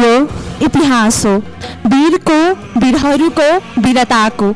यो इतिहास हो, वीरको, वीरहरूको वीरताको।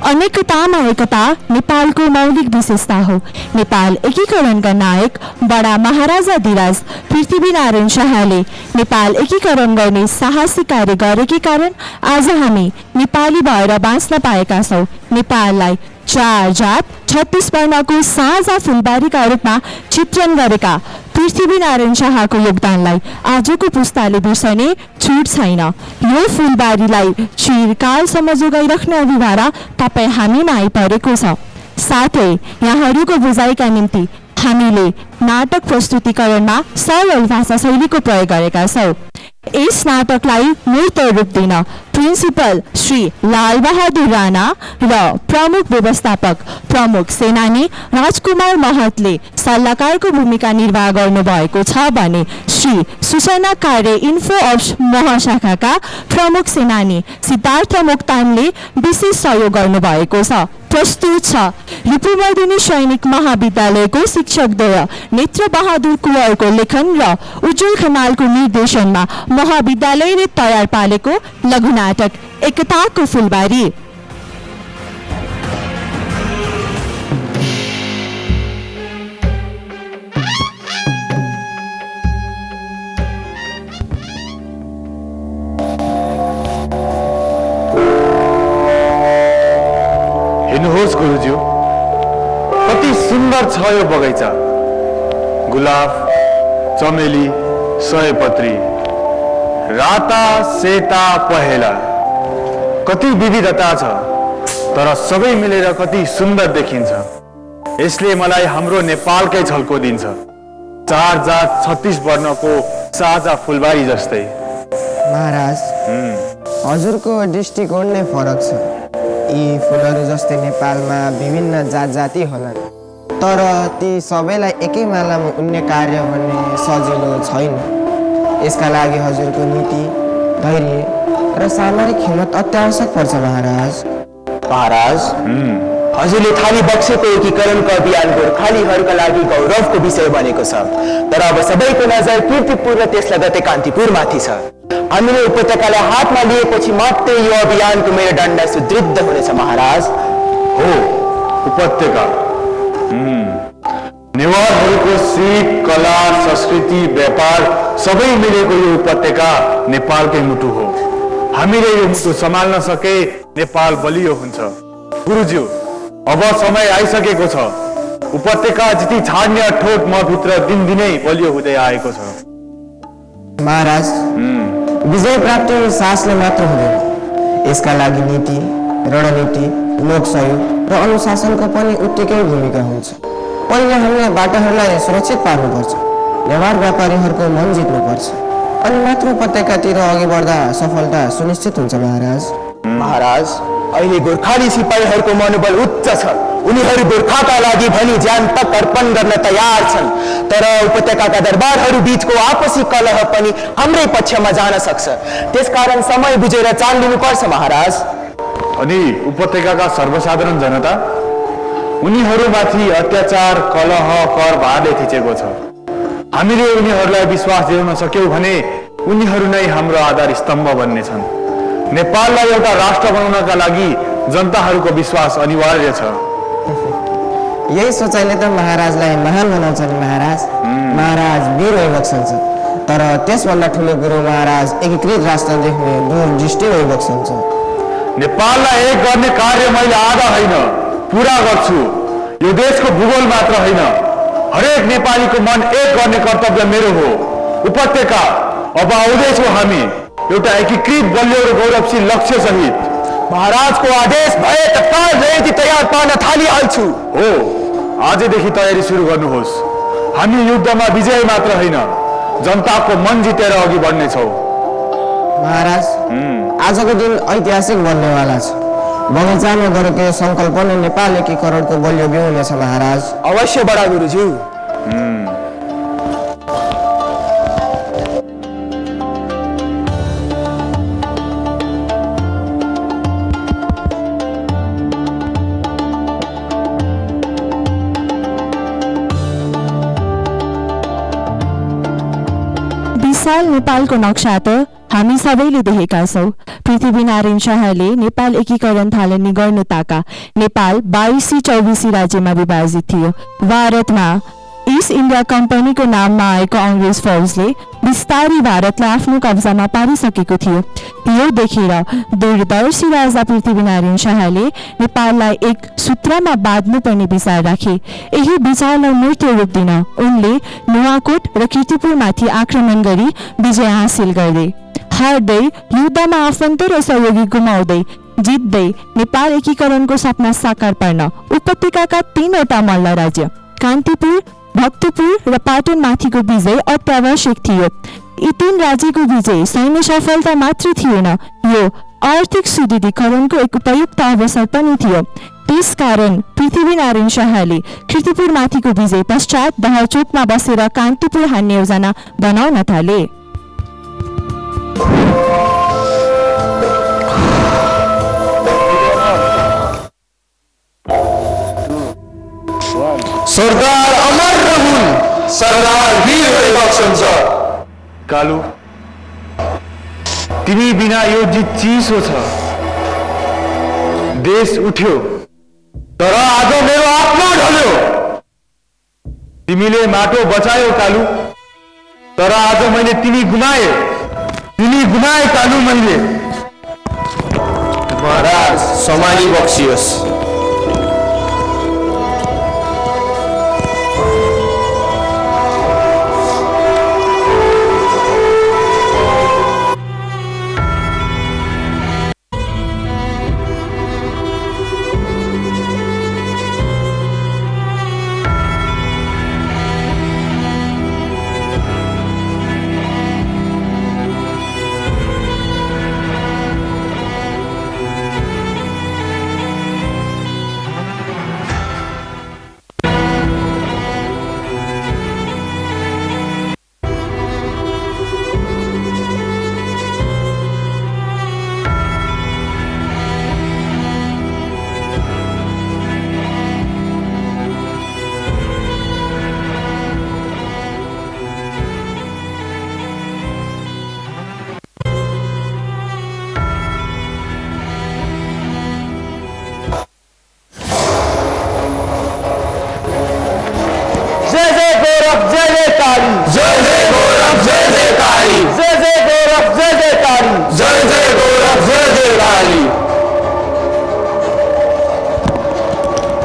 अनेकतामा एकता नेपालको मौलिक विशेषता हो। नेपाल एकीकरणका नायक बडा महाराजा धिराज पृथ्वीनारायण शाहले नेपाल एकीकरण गर्ने साहसी कार्य गरेकै कारण आज हामी नेपाली भएर बाँच्न पाएका छौँ। नेपाललाई 4 जात 36 वर्णको साझा फुलबारीका रूपमा चित्रण गरेका पृथ्वीनारायण शाहको योगदानलाई आजको पुस्ताले बिर्सने छुट छैन। यो फुलबारीलाई चिरकालसम्म जोगाइराख्ने अभिभारा तपाईँ हामीमा आइपरेको छ। साथै यहाँहरूको बुझाइका निम्ति हामीले नाटक प्रस्तुतिकरणमा सरल भाषा शैलीको प्रयोग गरेका छौँ। यस नाटकलाई मूर्त रूप दिन प्रिन्सिपल श्री लालबहादुर राणा र प्रमुख व्यवस्थापक प्रमुख सेनानी राजकुमार महतले सल्लाहकारको भूमिका निर्वाह गर्नुभएको छ भने श्री सूचना कार्य इन्फो अप्स महाशाखाका प्रमुख सेनानी सिद्धार्थ मोक्तानले विशेष सहयोग गर्नुभएको छ। प्रस्तुत छ लिपुमर्दिनी सैनिक महाविद्यालयको शिक्षकद्वय नेत्र बहादुर कुँवरको लेखन र उज्जवल खनालको निर्देशनमा महाविद्यालयले तयार पारेको लघुनाटक एकताको फुलबारी। हेर्नुहोस् गुरुज्यू, कति सुन्दर छ यो बगैँचा। गुलाब, चमेली, सयपत्री, राता, सेता, पहेँला, कति विविधता छ, तर सबै मिलेर कति सुन्दर देखिन्छ। यसले मलाई हाम्रो नेपालकै झल्को दिन्छ। 4 जात 36 वर्णको साझा फुलबारी जस्तै। महाराज, हजुरको दृष्टिकोण नै फरक छ। यी फुलहरू जस्तै नेपालमा विभिन्न जात जाति होलान्, तर ती सबैलाई एकै मालामा उन्ने कार्य गर्ने सजिलो छैन। यसका लागि हजुरको नीति, धैर्य र सामरिक हिम्मत अत्यावश्यक पर्छ। महाराज, हजुरले थाली बक्सेको एकीकरणको अभियान गोर्खालीहरूका लागि गौरवको विषय बनेको छ, तर अब सबैको नजर कीर्तिपुर र त्यसलाई गते कान्तिपुरमाथि छ। हामीले उपत्यकालाई हातमा लिएपछि मात्रै यो अभियानको मेरुदण्ड सुदृढ हुनेछ। महाराज हो, उपत्यका नेवारहरूको सिप, कला, संस्कृति, व्यापार सबै मिलेको यो उपत्यका नेपालकै मुटु हो। हामीले यो मुटु सम्हाल्न सके नेपाल बलियो हुन्छ। गुरुज्यू, अब समय आइसकेको छ। उपत्यका जिती छाड्ने अठोट म भित्र दिनदिनै बलियो हुँदै आएको छ। महाराज, विजय प्राप्ति साहसले मात्र हुँदैन, यसका लागि नीति, रणनीति, लोक सहयोग र अनुशासनको पनि उत्तिकै भूमिका हुन्छ। पहिले हामीले बाटाहरूलाई सुरक्षित पार्नुपर्छ, नेवार व्यापारीहरूको मन जित्नुपर्छ, अनि मात्र उपत्यकातिर अघि बढ्दा सफलता सुनिश्चित हुन्छ। महाराज, अहिले गोर्खाली सिपाहीहरूको मनोबल उच्च छ। उनीहरू गोर्खाका लागि भनी ज्यान तक अर्पण गर्न तयार छन्, तर उपत्यकाका दरबारहरू बीचको आपसी कलह पनि हाम्रै पक्षमा जान सक्छ। त्यसकारण समय बुझेर चाल लिनुपर्छ। महाराज, अनि उपत्यकाका सर्वसाधारण जनता, उनीहरूमाथि अत्याचार, कलह, कर भारले थिचेको छ। हामीले उनीहरूलाई विश्वास दिलाउन सक्यौं भने उनीहरू नै हाम्रो आधार स्तम्भ बन्नेछन्। नेपाललाई एउटा राष्ट्र बनाउनका लागि जनताहरूको विश्वास अनिवार्य छ। यही सोचाइले त महाराजलाई महान बनाउँछ नि। महाराज वीर भइबक्सन्छ, तर त्यसभन्दा ठुलो कुरो महाराज एकीकृत राष्ट्र देख्ने दूरदृष्टि भइबक्सन्छ। नेपाललाई एक गर्ने कार्य मैले आधा होइन पूरा गर्छु। यो देशको भूगोल मात्र होइन, हरेक नेपालीको मन एक गर्ने कर्तव्य मेरो हो। उपत्यका अब आउँदैछौँ हामी एउटा एकीकृत बलियो र गौरवशील लक्ष्य सहित। महाराजको आदेश भए तत्काल रणनीति तयार पार्न थालिहाल्छु। हो, आजदेखि तयारी सुरु गर्नुहोस्। हामी युद्धमा विजय मात्र होइन, जनताको मन जितेर अघि बढ्नेछौँ। महाराज, आजको दिन ऐतिहासिक बन्नेवाला छ। बगैँचामा गरेको सङ्कल्प नै नेपाल एकीकरणको बलियो बिउ हुनेछ। महाराज, अवश्य बडा गुरुज्यू। विशाल नेपालको नक्सा त हामी सबैले देखेका छौँ। पृथ्वीनारायण शाहले नेपाल एकीकरण थालनी गर्नु ताका नेपाल 22-24 राज्यमा विभाजित थियो। भारतमा ईस्ट इन्डिया कम्पनीको नाममा आएको अङ्ग्रेज फौजले बिस्तारै भारतलाई आफ्नो कब्जामा पारिसकेको थियो। यो देखेर दूरदर्शी राजा पृथ्वीनारायण शाहले नेपाललाई एक सूत्रमा बाँध्नुपर्ने विचार राखे। यही विचारलाई मूर्त रूप दिन उनले नुवाकोट र कीर्तिपुरमाथि आक्रमण गरी विजय हासिल गरे। हार्दै, युद्धमा आफन्त र सहयोगी गुमाउँदै, जित्दै नेपाल एकीकरणको सपना साकार पार्न उपत्यकाका 3वटा मल्ल राज्य कान्तिपुर, भक्तपुर र पाटनमाथिको विजय अत्यावश्यक थियो। यी 3 राज्यको विजय सैन्य सफलता मात्र थिएन, यो आर्थिक सुदृढीकरणको एक उपयुक्त अवसर पनि थियो। त्यसकारण पृथ्वीनारायण शाहले कीर्तिपुरमाथिको विजय पश्चात दहचोकमा बसेर कान्तिपुर हान्ने योजना बनाउन थाले। सरदार अमर रहून, सरदार वीर बख्शन्छ। कालु, तिमी बिना यो जित चिसो छ। देश उठ्यो तर आज मेरो आत्मा ढल्यो। तिमीले माटो बचायो कालु, तर आज मैले तिमी गुमाए कालु मैले। महाराज समानी बख्सियोस्।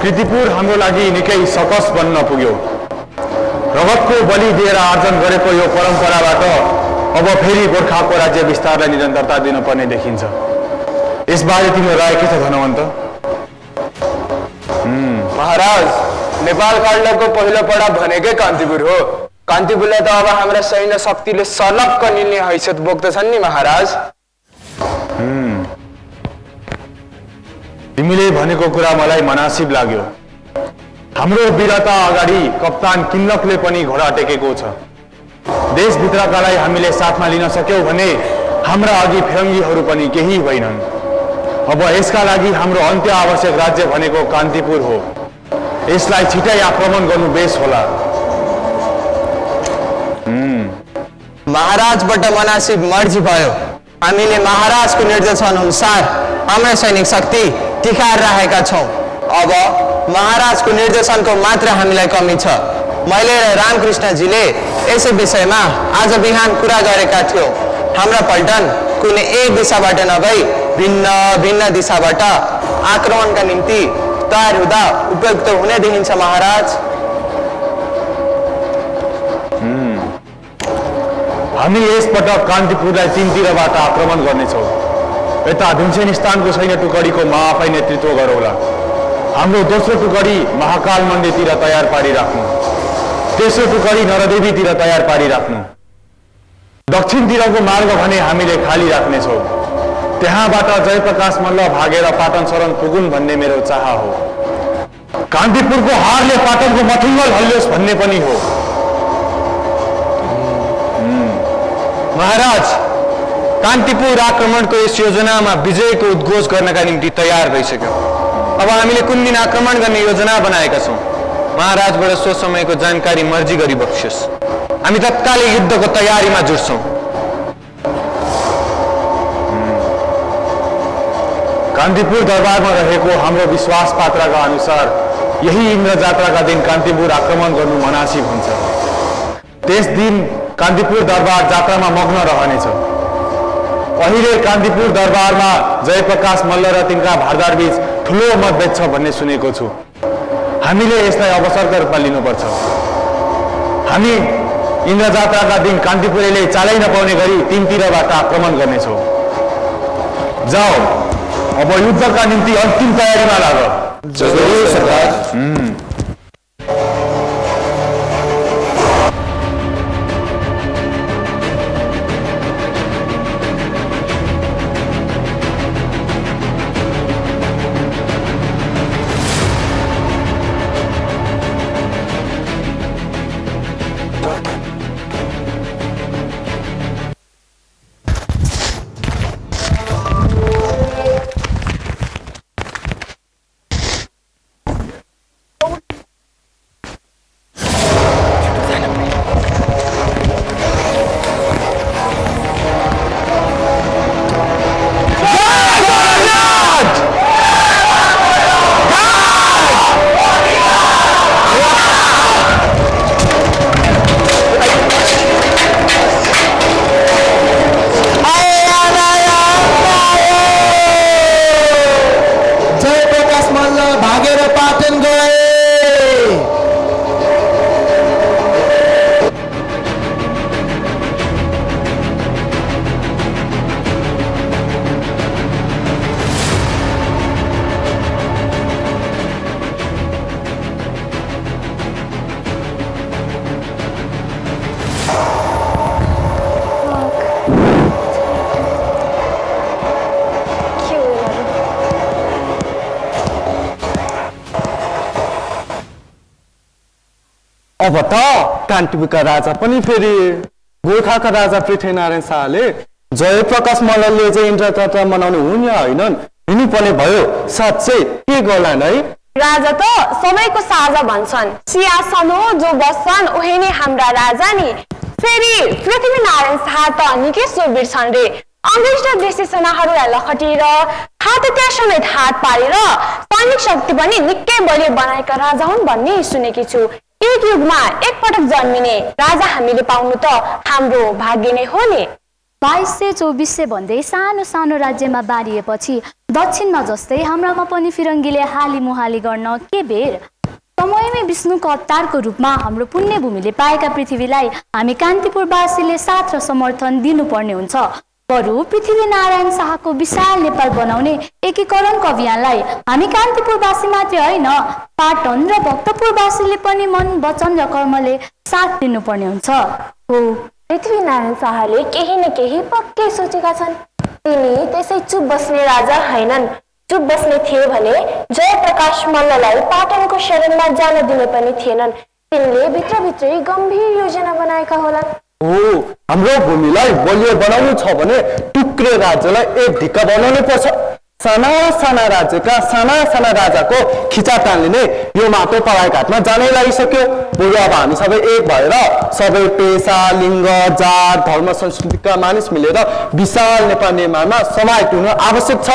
कीर्तिपुर हाम्रो लागि निकै सकस बन्न पुग्यो। रगतको बलि दिएर आर्जन गरेको यो परम्पराबाट अब फेरि गोर्खाको राज्य विस्तारलाई निरन्तरता दिनुपर्ने देखिन्छ। यसबारे तिम्रो राय के छ धनवन्त? महाराज, नेपाल काण्डको पहिलो पडाव भनेकै कान्तिपुर हो। कान्तिपुरलाई त अब हाम्रा सैन्य शक्तिले सलक्क निल्ने हैसियत बोक्दछन् नि महाराज। तिमीले भनेको कुरा मलाई मनासिब लाग्यो। हाम्रो वीरता अगाडि कप्तान किन्लकले पनि घोडा टेकेको छ। देशभित्रकालाई हामीले साथमा लिन सक्यौं भने हाम्रा अघि फिरङ्गीहरू पनि केही होइनन्। अब यसका लागि हाम्रो अन्त्य आवश्यक राज्य भनेको कान्तिपुर हो। यसलाई छिटै आक्रमण गर्नु बेस होला। महाराजबाट मनासिब मर्जी भयो। हामीले महाराजको निर्देशन अनुसार हाम्रा सैनिक शक्ति तिखार राखेका छौँ। अब महाराजको निर्देशनको मात्र हामीलाई कमी छ। मैले र रामकृष्णजीले यसै विषयमा आज बिहान कुरा गरेका थियौँ। हाम्रा पल्टन कुनै एक दिशाबाट नभई भिन्न भिन्न दिशाबाट आक्रमणका निम्ति तयार हुँदा उपयुक्त हुने देखिन्छ महाराज। हामी यसपटक कान्तिपुरलाई 3तिरबाट आक्रमण गर्नेछौँ। यता भीमसेन स्थानको सैन्य टुकडीको म आफै नेतृत्व गरौँला। हाम्रो दोस्रो टुकडी महाकाल मन्दिरतिर तयार पारिराख्नु। तेस्रो टुकडी नरदेवीतिर तयार पारिराख्नु। दक्षिणतिरको मार्ग भने हामीले खाली राख्नेछौँ। त्यहाँबाट जयप्रकाश मल्ल भागेर पाटन शरण पुगुन् भन्ने मेरो चाह हो। कान्तिपुरको हारले पाटनको मथुङ्गल हल्लियोस् भन्ने पनि हो। महाराज, कान्तिपुर आक्रमणको यस योजनामा विजयको उद्घोष गर्नका निम्ति तयार भइसक्यो। अब हामीले कुन दिन आक्रमण गर्ने योजना बनाएका छौँ। महाराजबाट सो समयको जानकारी मर्जी गरी बक्सियोस्। हामी तत्कालै युद्धको तयारीमा जुट्छौँ। कान्तिपुर दरबारमा रहेको हाम्रो विश्वास पात्रका अनुसार यही इन्द्र जात्राका दिन कान्तिपुर आक्रमण गर्नु मनासिब हुन्छ। त्यस दिन कान्तिपुर दरबार जात्रामा मग्न रहनेछ। अहिले कान्तिपुर दरबारमा जयप्रकाश मल्ल र तिनका भारदार बीच ठुलो मतभेद छ भन्ने सुनेको छु। हामीले यसलाई अवसरका रूपमा लिनुपर्छ। हामी इन्द्र जात्राका दिन कान्तिपुरले चालै नपाउने गरी तीनतिरबाट आक्रमण गर्नेछौँ। जाओ, अब युद्धका निम्ति अन्तिम तयारीमा लाग। जरुर सरकार। अब त कान्तिपुरका राजा पनि फेरि गोर्खाका राजा पृथ्वीनारायण शाहले जयप्रकाश मल्लले चाहिँ इन्द्र जात्रा मनाउने हुन् या होइनन् हिँड्नुपर्ने भयो। साँच्चै के गर्लान् है? राजा त सबैको साझा भन्छन्। सिंहासन हो जो बस्छन् उही नै हाम्रा राजा नि। फेरि पृथ्वीनारायण शाह त निकै सुरवीर छन् रे। अंग्रेज र देशी सेनाहरूलाई लखटिएर हात समेत हात पारेर सैनिक शक्ति पनि निकै बलियो बनाएका राजा हुन् भन्ने सुनेकी छु। एक युगमा एकपटक जन्मिने राजा हामीले पाउनु त हाम्रो भाग्य नै हो नि। 2200-2400 भन्दै सानो सानो राज्यमा बारिएपछि दक्षिणमा जस्तै हाम्रामा पनि फिरङ्गीले हाली मुहाली गर्न के बेर। समयमै विष्णुको अवतारको रूपमा हाम्रो पुण्यभूमिले पाएका पृथ्वीलाई हामी कान्तिपुरवासीले साथ र समर्थन दिनुपर्ने हुन्छ। बरु पृथ्वीनारायण शाहको विशाल नेपाल बनाउने एकीकरणको अभियानलाई हामी कान्तिपुरवासी मात्रै होइन, पाटन र भक्तपुरवासीले पनि मन, वचन र कर्मले साथ दिनुपर्ने हुन्छ। हो, पृथ्वीनारायण शाहले केही न केही पक्कै सोचेका छन्। तिनी त्यसै चुप बस्ने राजा हैनन्। चुप बस्ने थिए भने जयप्रकाश मल्ललाई पाटनको शरणमा जान दिने पनि थिएनन्। तिनले भित्रभित्रै गम्भीर योजना बनाएका होलान्। हाम्रो भूमिलाई बलियो बनाउनु छ भने टुक्रे राज्यलाई एक ढिक्का बनाउनु पर्छ। साना साना राज्यका साना साना राजाको खिचातानले नै यो माटो पराई घाटमा जानै लागिसक्यो। बरु अब हामी सबै एक भएर सबै पेसा, लिङ्ग, जात, धर्म, संस्कृतिका मानिस मिलेर विशाल नेपाल निर्माणमा समाहित हुनु आवश्यक छ।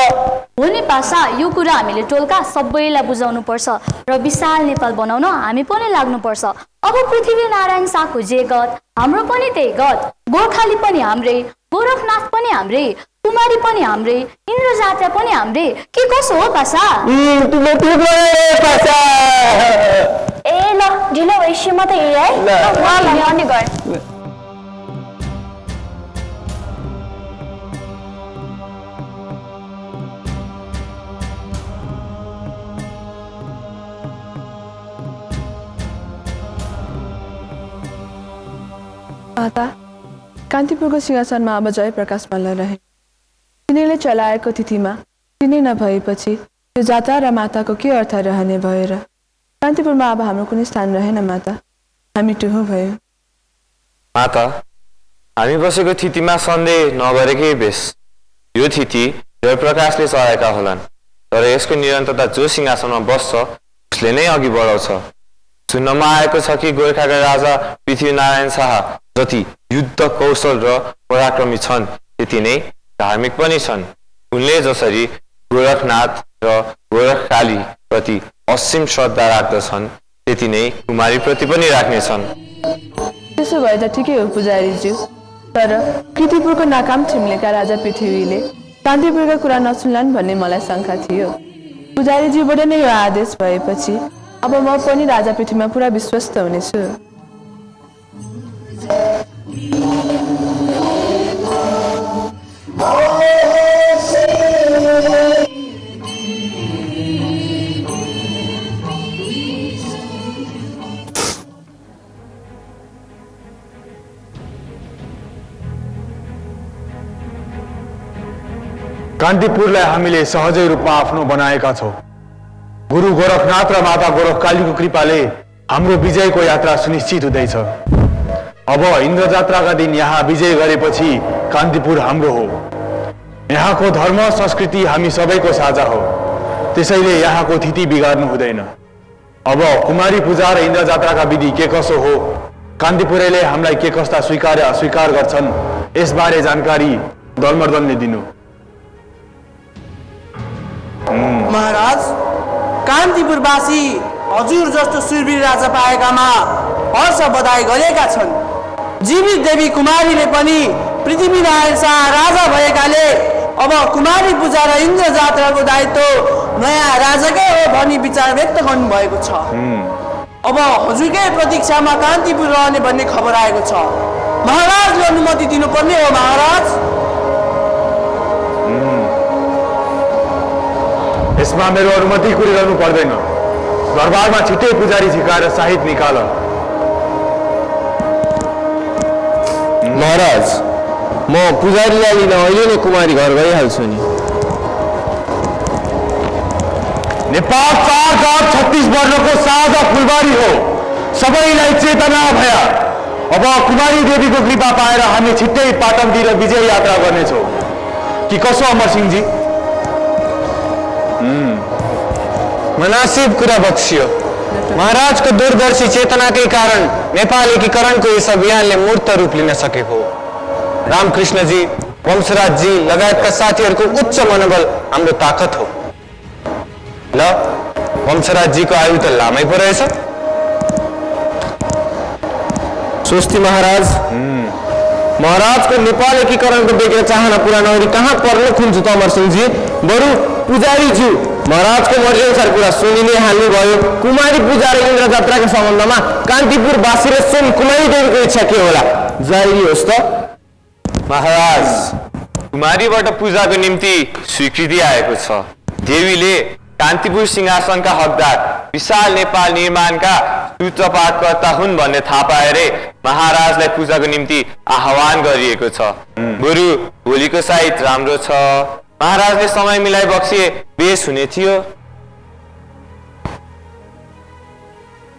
हो नि पासा, यो कुरा हामीले टोलका सबैलाई बुझाउनु पर्छ र विशाल नेपाल बनाउन हामी पनि लाग्नुपर्छ। अब पृथ्वीनारायण शाहको जे गत हाम्रो पनि त्यही गत। गोर्खाली पनि हाम्रै, गोरखनाथ पनि हाम्रै, कुमारी पनि हाम्रै, इन्द्र जात्रा पनि हाम्रै। के कसो हो पासा? ए ल ढिलो भइसक्यो, म त हिँडे है। माता, कान्तिपुरको सिंहासनमा अब जयप्रकाश मल्ल रहे। तिनीले चलाएको तिथिमा तिनी नभएपछि यो जात्रा र माताको के अर्थ रहने भयो र? कान्तिपुरमा अब हाम्रो कुनै स्थान रहेन माता, हामी टुहु भयो। माता, हामी बसेको तिथिमा सन्देह नगरेकै बेस। यो तिथि जयप्रकाशले चलाएका होलान्, तर यसको निरन्तरता जो सिंहासनमा बस्छ उसले नै अघि बढाउँछ। सुन्नमा आएको छ कि गोर्खाका राजा पृथ्वीनारायण शाह जति युद्ध कौशल र पराक्रमी छन् त्यति नै धार्मिक पनि छन्। उनले जसरी गोरखनाथ र गोरखकाली प्रति असीम श्रद्धा राख्दछन् त्यति नै कुमारी प्रति पनि राख्नेछन्। त्यसो भए त ठिकै हो पुजारीज्यू, तर कीर्तिपुरको नाकाम ठिम्लेका राजा पृथ्वीले कान्तिपुरका कुरा नसुन्लान् भन्ने मलाई शङ्का थियो। पुजारीज्यूबाट नै यो आदेश भएपछि अब म पनि राजा पृथ्वीमा पुरा विश्वस्त हुनेछु। कान्तिपुरलाई हामीले सहजै रूपमा आफ्नो बनाएका छौँ। गुरु गोरखनाथ र माता गोरखकालीको कृपाले हाम्रो विजयको यात्रा सुनिश्चित हुँदैछ। अब इन्द्र जात्राका दिन यहाँ विजय गरेपछि कान्तिपुर हाम्रो हो। यहाँको धर्म संस्कृति हामी सबैको साझा हो, त्यसैले यहाँको तिथि बिगार्नु हुँदैन। अब कुमारी पूजा र इन्द्र जात्राका विधि के कसो हो, कान्तिपुरेले हामीलाई के कस्ता स्वीकार अस्वीकार गर्छन्, यसबारे जानकारी दलमर्दनले दिनु। महाराज, कान्तिपुरवासी हजुर जस्तो सुरवीर राजा पाएकामा हर्ष बधाई गरेका छन्। जीवित देवी कुमारीले पनि पृथ्वीनारायण शाह राजा भएकाले अब कुमारी पूजा र इन्द्र जात्राको दायित्व नयाँ राजाकै हो भनी विचार व्यक्त गर्नुभएको छ। अब हजुरकै प्रतीक्षामा कान्तिपुर रहने भन्ने खबर आएको छ। महाराजले अनुमति दिनुपर्ने हो। महाराज, यसमा मेरो अनुमति कुरिरहनु पर्दैन। दरबारमा छिट्टै पुजारी झिकाएर साहित्य निकाल। महाराज, म पुजारीलाई लिन अहिले नै कुमारी घर गइहाल्छु नि। नेपाल 436 वर्णको साझा फुलबारी हो, सबैलाई चेतना भया। अब कुमारी देवीको कृपा पाएर हामी छिट्टै पाटनतिर विजय यात्रा गर्नेछौँ कि कसो अमरसिंहजी? मनासिब कुरा बक्सियो। महाराजको दूरदर्शी चेतनाकै कारण नेपाल एकीकरणको यस अभियानले मूर्त रूप लिन सकेको हो। रामकृष्णजी, वंशराजजी लगायतका साथीहरूको उच्च मनोबल हाम्रो ताकत हो। ल, वंशराजजीको आयु त लामै पो रहेछ। स्वस्ति महाराज। महाराजको नेपाल एकीकरणको देखेर चाहना पुरा नगरी कहाँ पर्न खुल्छु त अमरसिंहजी? बरु पुजारीज्यू महाराजको मर्जी अनुसार कुरा सुनिने हाल्नु भयो। कुमारी पूजा र इन्द्र जात्राको सम्बन्धमा कान्तिपुरवासी र स्वयं कुमारी देवीको इच्छा के होला? जारी होस् त। महाराज, कुमारीबाट पूजाको निम्ति स्वीकृति आएको छ। देवीले कान्तिपुर सिंहासनका हकदार विशाल नेपाल निर्माणका सूत्रपातकर्ता हुन् भन्ने थाहा पाएरै महाराजलाई पूजाको निम्ति आह्वान गरिएको छ। बरु भोलिको साइत राम्रो छ। महाराजले समय मिलाई बक्सिए बेस हुने थियो।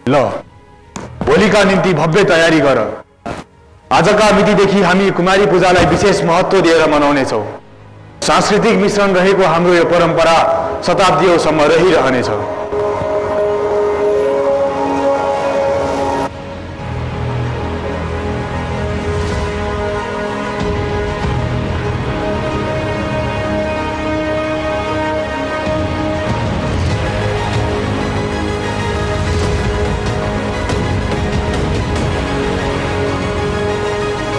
ल, भोलिका निम्ति भव्य तयारी गर। आजका मितिदेखि हामी कुमारी पूजालाई विशेष महत्त्व दिएर मनाउनेछौँ। सांस्कृतिक मिश्रण रहेको हाम्रो यो परम्परा शताब्दीसम्म रहिरहनेछ।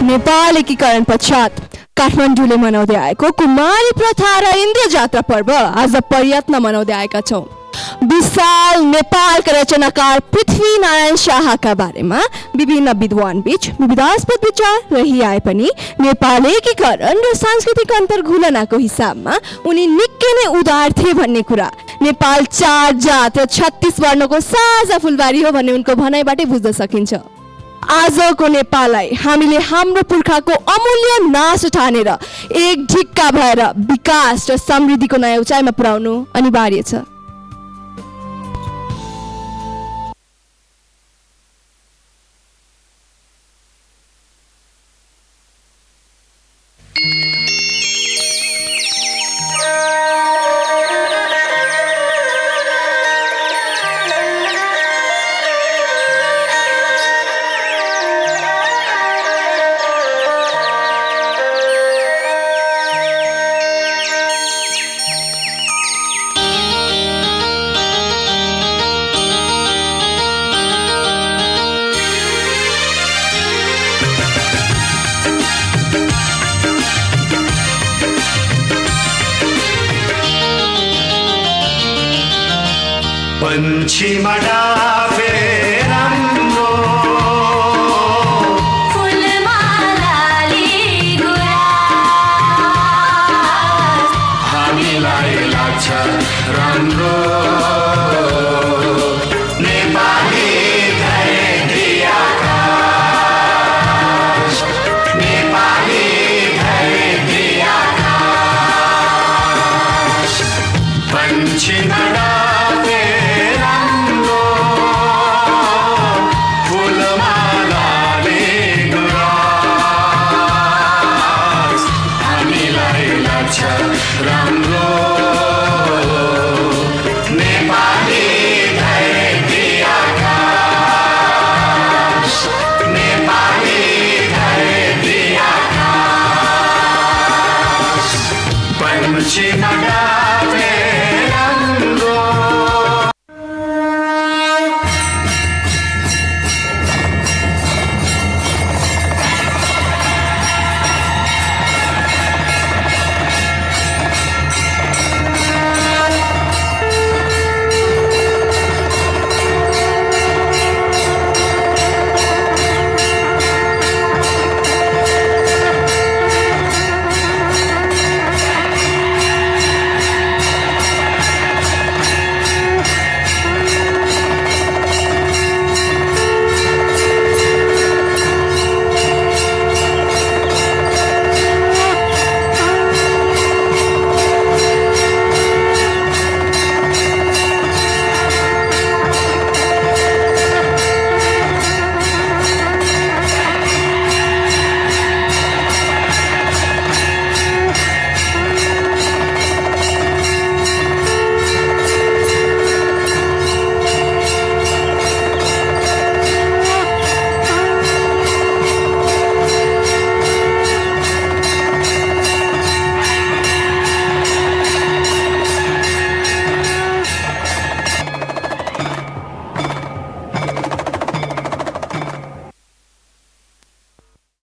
नेपाल एकीकरण पश्चात काठमाडौँले मनाउँदै आएको कुमारी प्रथा र इन्द्र जात्रा पर्व आज प्रयत्न मनाउँदै आएका छौँ। विशाल नेपालका रचनाकार पृथ्वीनारायण शाहका बारेमा विभिन्न विद्वान बीच विवादास्पद विचार रहिआए पनि नेपाल एकीकरण र सांस्कृतिक अन्तर्घुलनाको हिसाबमा उनी निकै नै उदार थिए भन्ने कुरा नेपाल 4 जात र 36 वर्णको साझा फुलबारी हो भन्ने उनको भनाइबाटै बुझ्न सकिन्छ। आजको नेपाललाई हामीले हाम्रो पुर्खाको अमूल्य नाश ठानेर एक ढिक्का भएर विकास र समृद्धिको नयाँ उचाइमा पुर्याउनु अनिवार्य छ। पन्छीमा डाफे राम्रो हामीलाई लाग्छ राम्रो